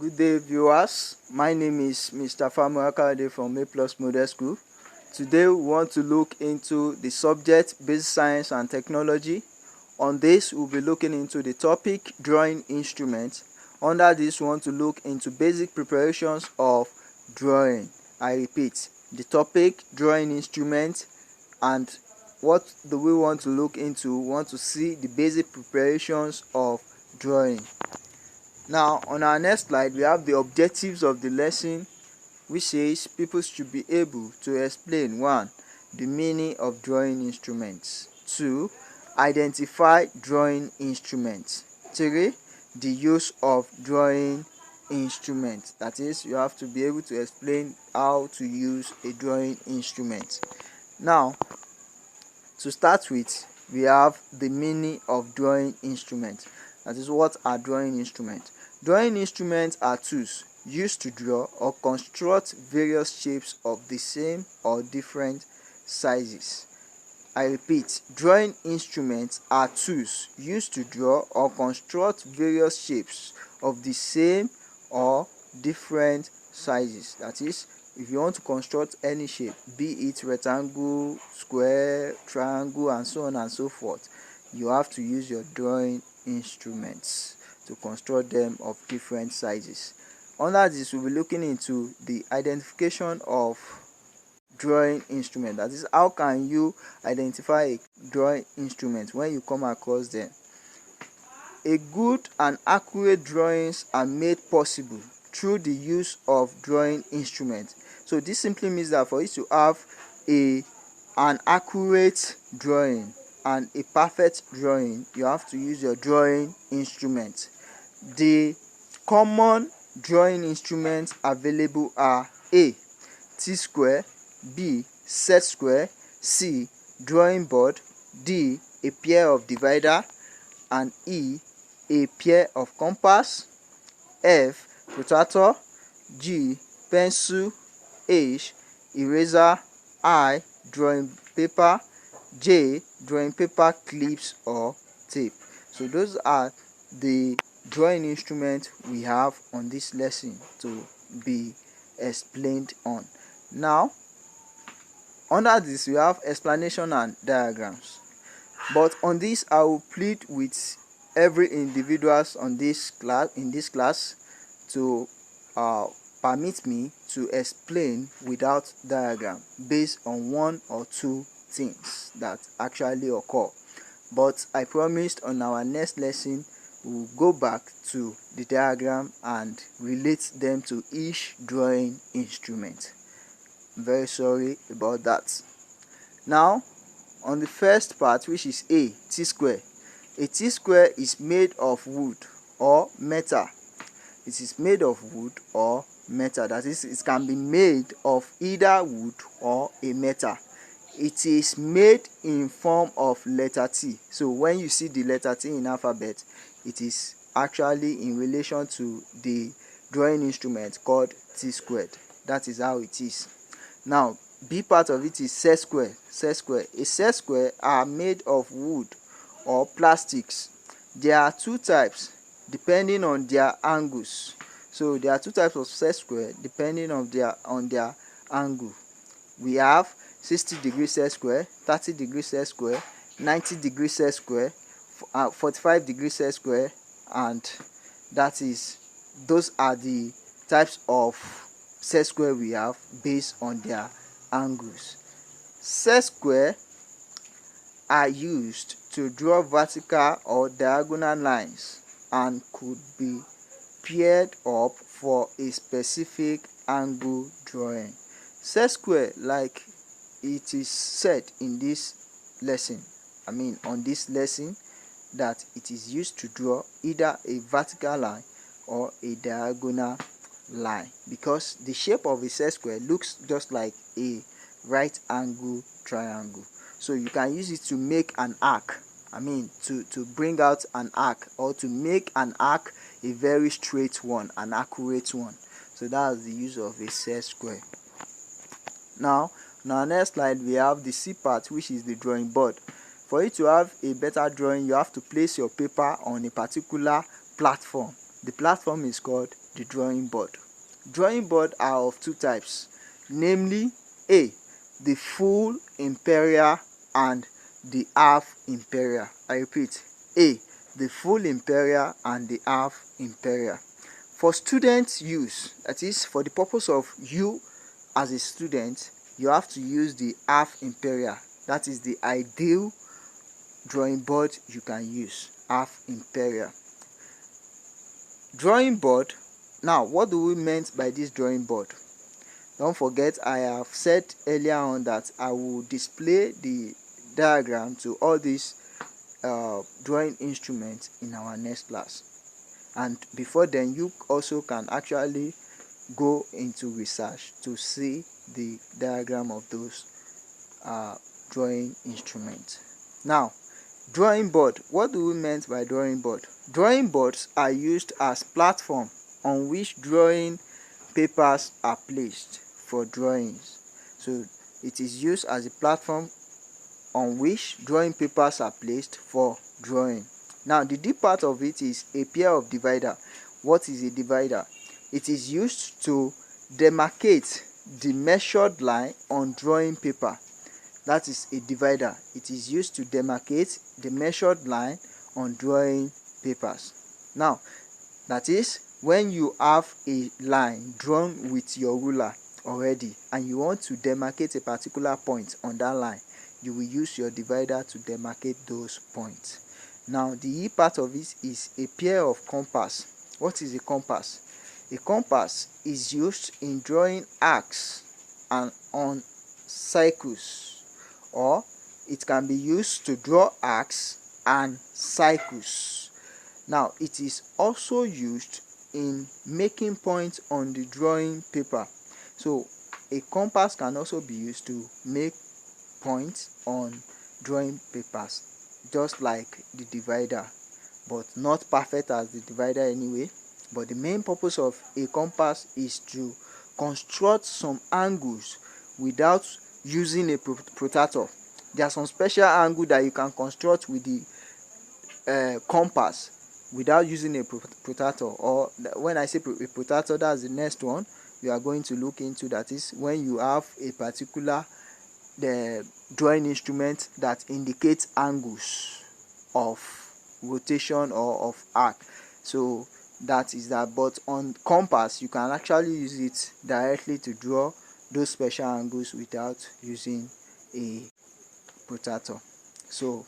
Good day, viewers. My name is Mr. Famuakade from A Plus Model School. Today we want to look into the subject Basic Science and Technology. On this, we'll be looking into the topic Drawing Instruments. Under this, we want to look into basic preparations of drawing. I repeat, the topic Drawing Instruments, and what do we want to look into? We want to see the basic preparations of drawing. Now, on our next slide, we have the objectives of the lesson, which says people should be able to explain 1. The meaning of drawing instruments. 2. Identify drawing instruments. 3. The use of drawing instruments. That is, you have to be able to explain how to use a drawing instrument. Now, to start with, we have the meaning of drawing instruments. That is, what are drawing instruments? Drawing instruments are tools used to draw or construct various shapes of the same or different sizes. I repeat, drawing instruments are tools used to draw or construct various shapes of the same or different sizes. That is, if you want to construct any shape, be it rectangle, square, triangle, and so on and so forth, you have to use your drawing instruments to construct them of different sizes. Under this, we'll be looking into the identification of drawing instrument. That is, how can you identify a drawing instrument when you come across them? A good and accurate drawings are made possible through the use of drawing instruments. So this simply means that for you to have an accurate drawing and a perfect drawing, you have to use your drawing instrument. The common drawing instruments available are A. T-square, B. Set square, C. Drawing board, D. A pair of divider, and E. A pair of compass, F. Protractor, G. Pencil, H. Eraser, I. Drawing paper, J. Drawing paper clips or tape. So those are the drawing instruments we have on this lesson to be explained on. Now, under this we have explanation and diagrams. But on this, I will plead with every individuals on this class to permit me to explain without diagram based on 1 or 2 things that actually occur. But I promised on our next lesson we'll go back to the diagram and relate them to each drawing instrument. I'm very sorry about that. Now, on the first part, which is A, T-square. A T-square is made of wood or metal. It is made of wood or metal. That is, it can be made of either wood or a metal. It is made in form of letter T. So when you see the letter T in alphabet, it is actually in relation to the drawing instrument called T-squared. That is how it is. Now, B part of it is set square. Set square. A set square are made of wood or plastics. There are 2 types depending on their angles. So there are 2 types of set square depending on their angle. We have 60-degree set square, 30-degree set square, 90-degree set square, 45-degree set square, and those are the types of set square we have based on their angles. Set square are used to draw vertical or diagonal lines and could be paired up for a specific angle drawing. Set square, like it is said in this lesson, on this lesson, that it is used to draw either a vertical line or a diagonal line, because the shape of a set square looks just like a right angle triangle. So you can use it to make an arc, to bring out an arc, or to make an arc a very straight one, an accurate one. So that's the use of a set square. Now, on our next slide, we have the C part, which is the drawing board. For you to have a better drawing, you have to place your paper on a particular platform. The platform is called the drawing board. Drawing board are of two types, namely A, the full imperial and the half imperial. I repeat, A, the full imperial and the half imperial. For students use, that is for the purpose of you as a student, you have to use the half imperial. That is the ideal drawing board you can use, half imperial. Drawing board. Now, what do we mean by this drawing board? Don't forget, I have said earlier on that I will display the diagram to all these drawing instruments in our next class, and before then you also can actually go into research to see the diagram of those drawing instruments. Now, drawing board. What do we mean by drawing board? Drawing boards are used as platform on which drawing papers are placed for drawings. So it is used as a platform on which drawing papers are placed for drawing. Now, the deep part of it is a pair of divider. What is a divider? It is used to demarcate the measured line on drawing paper. That is a divider. It is used to demarcate the measured line on drawing papers. Now, that is when you have a line drawn with your ruler already and you want to demarcate a particular point on that line, you will use your divider to demarcate those points. Now, the E part of it is a pair of compass. What is a compass? A compass is used in drawing arcs and on circles, or it can be used to draw arcs and circles. Now, it is also used in making points on the drawing paper. So a compass can also be used to make points on drawing papers, just like the divider, but not perfect as the divider anyway. But the main purpose of a compass is to construct some angles without using a protractor. There are some special angle that you can construct with the compass without using a protractor. Or when I say a protractor, that's the next one we are going to look into. That is when you have a particular drawing instrument that indicates angles of rotation or of arc. So that is that. But on compass, you can actually use it directly to draw those special angles without using a protractor. So,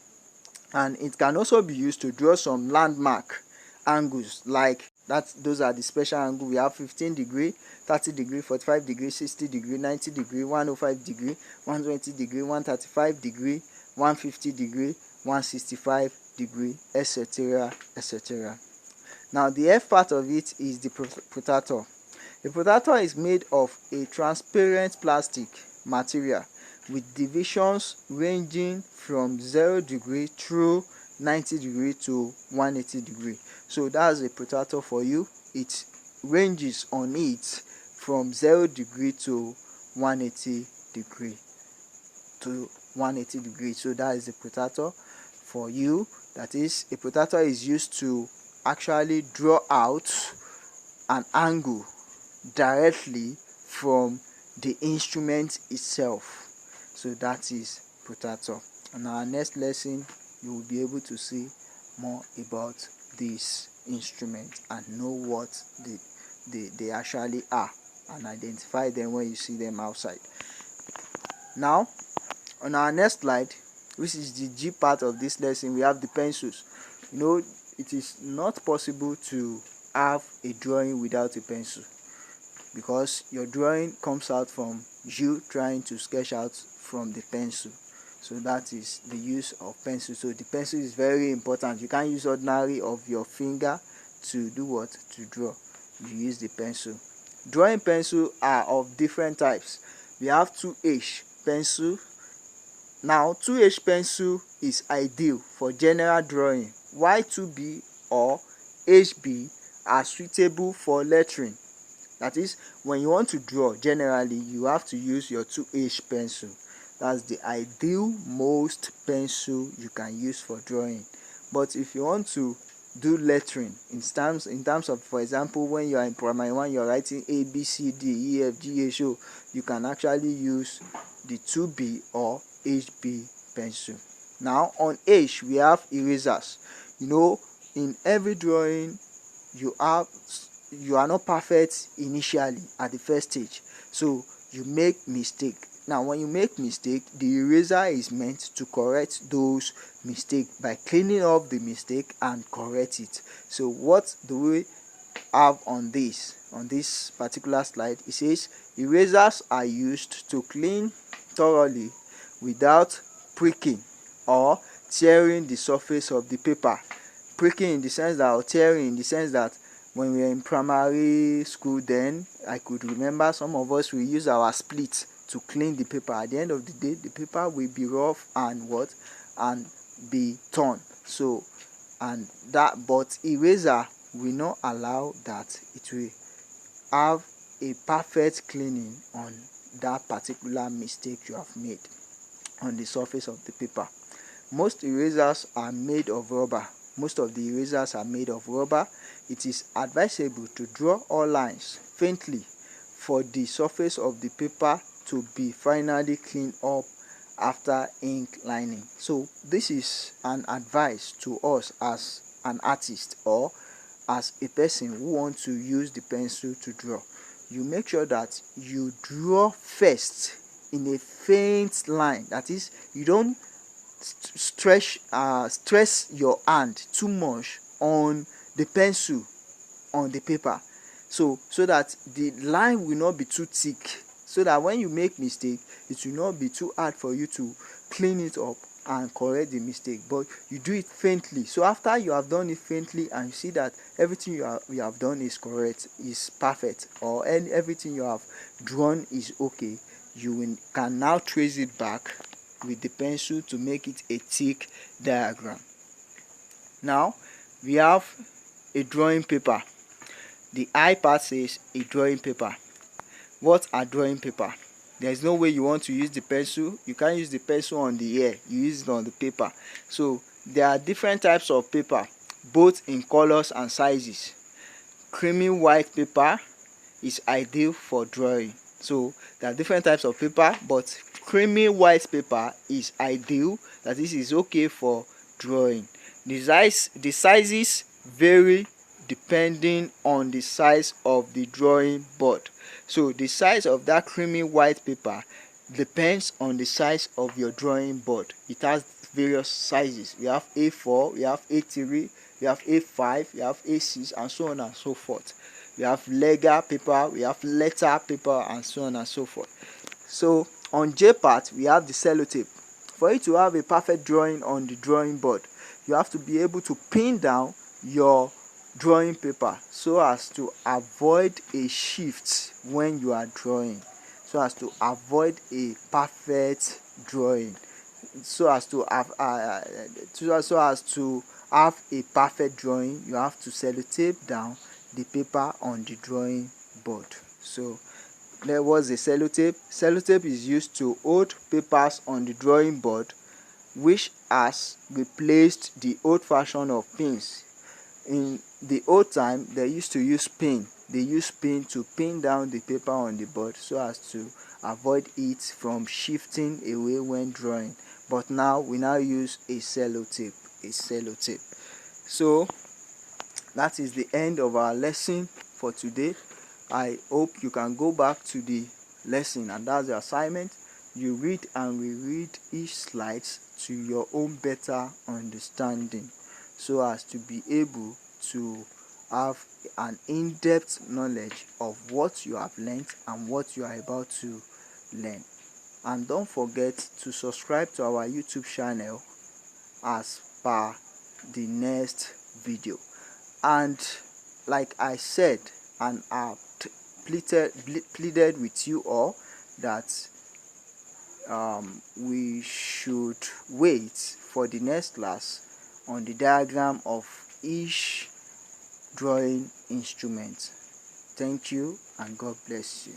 and it can also be used to draw some landmark angles, like that. Those are the special angles. We have 15 degree, 30 degree, 45 degree, 60 degree, 90 degree, 105 degree, 120 degree, 135 degree, 150 degree, 165 degree, etc., etc. Now, the F part of it is the protractor. The protractor is made of a transparent plastic material with divisions ranging from 0 degree through 90 degree to 180 degree. So that's a protractor for you. It ranges on it from 0 degree to 180 degree So that is a protractor for you. That is, a protractor is used to actually draw out an angle directly from the instrument itself. So that is protractor. In our next lesson, you will be able to see more about these instruments and know what they actually are, and identify them when you see them outside. Now, on our next slide, which is the G part of this lesson, we have the pencils. It is not possible to have a drawing without a pencil, because your drawing comes out from you trying to sketch out from the pencil. So that is the use of pencil. So the pencil is very important. You can't use ordinary of your finger to do what? To draw. You use the pencil. Drawing pencil are of different types. We have 2H pencil. Now, 2H pencil is ideal for general drawing, while 2B or HB are suitable for lettering. That is, when you want to draw generally, you have to use your 2H pencil. That's the ideal most pencil you can use for drawing. But if you want to do lettering in terms of, for example, when you are in primary one, you are writing A, B, C, D, E, F, G, H, O. You can actually use the 2B or HB pencil. Now on H we have erasers. In every drawing you are not perfect initially at the first stage, so you make mistake. Now when you make mistake, the eraser is meant to correct those mistakes by cleaning up the mistake and correct it. So what do we have on this particular slide? It says erasers are used to clean thoroughly without pricking or tearing the surface of the paper. Pricking in the sense that, or tearing in the sense that, when we were in primary school, then I could remember some of us will use our split to clean the paper. At the end of the day, the paper will be rough and be torn. So, and that, but eraser will not allow that. It will have a perfect cleaning on that particular mistake you have made on the surface of the paper. Most erasers are made of rubber. Most of the erasers are made of rubber. It is advisable to draw all lines faintly for the surface of the paper to be finally cleaned up after ink lining. So this is an advice to us as an artist or as a person who wants to use the pencil to draw. You make sure that you draw first in a faint line. That is, you don't stress your hand too much on the pencil on the paper, so that the line will not be too thick, so that when you make mistake, it will not be too hard for you to clean it up and correct the mistake. But you do it faintly. So after you have done it faintly and you see that everything you have done is correct, is perfect, or everything you have drawn is okay, you can now trace it back with the pencil to make it a thick diagram. Now we have a drawing paper. The I part says a drawing paper. What are drawing paper? There is no way you want to use the pencil. You can't use the pencil on the air, you use it on the paper. So there are different types of paper, both in colors and sizes. Creamy white paper is ideal for drawing. So there are different types of paper, but creamy white paper is ideal, that is okay for drawing. The sizes vary depending on the size of the drawing board. So the size of that creamy white paper depends on the size of your drawing board. It has various sizes. We have A4, we have A3, we have A5, we have A6, and so on and so forth. We have lega paper, we have letter paper, and so on and so forth. So on J part, we have the sellotape. For you to have a perfect drawing on the drawing board, you have to be able to pin down your drawing paper so as to avoid a shift when you are drawing, so as to avoid a perfect drawing, so as to have a perfect drawing. You have to sellotape down the paper on the drawing board. So there was a sellotape. Sellotape is used to hold papers on the drawing board, which has replaced the old fashion of pins. In the old time, they used to use pin. They use pin to pin down the paper on the board so as to avoid it from shifting away when drawing. But now we use a sellotape. So that is the end of our lesson for today. I hope you can go back to the lesson, and that's the assignment. You read and reread each slides to your own better understanding, so as to be able to have an in-depth knowledge of what you have learned and what you are about to learn. And don't forget to subscribe to our YouTube channel as per the next video. And like I said, and I've pleaded with you all, that we should wait for the next class on the diagram of each drawing instrument. Thank you, and God bless you.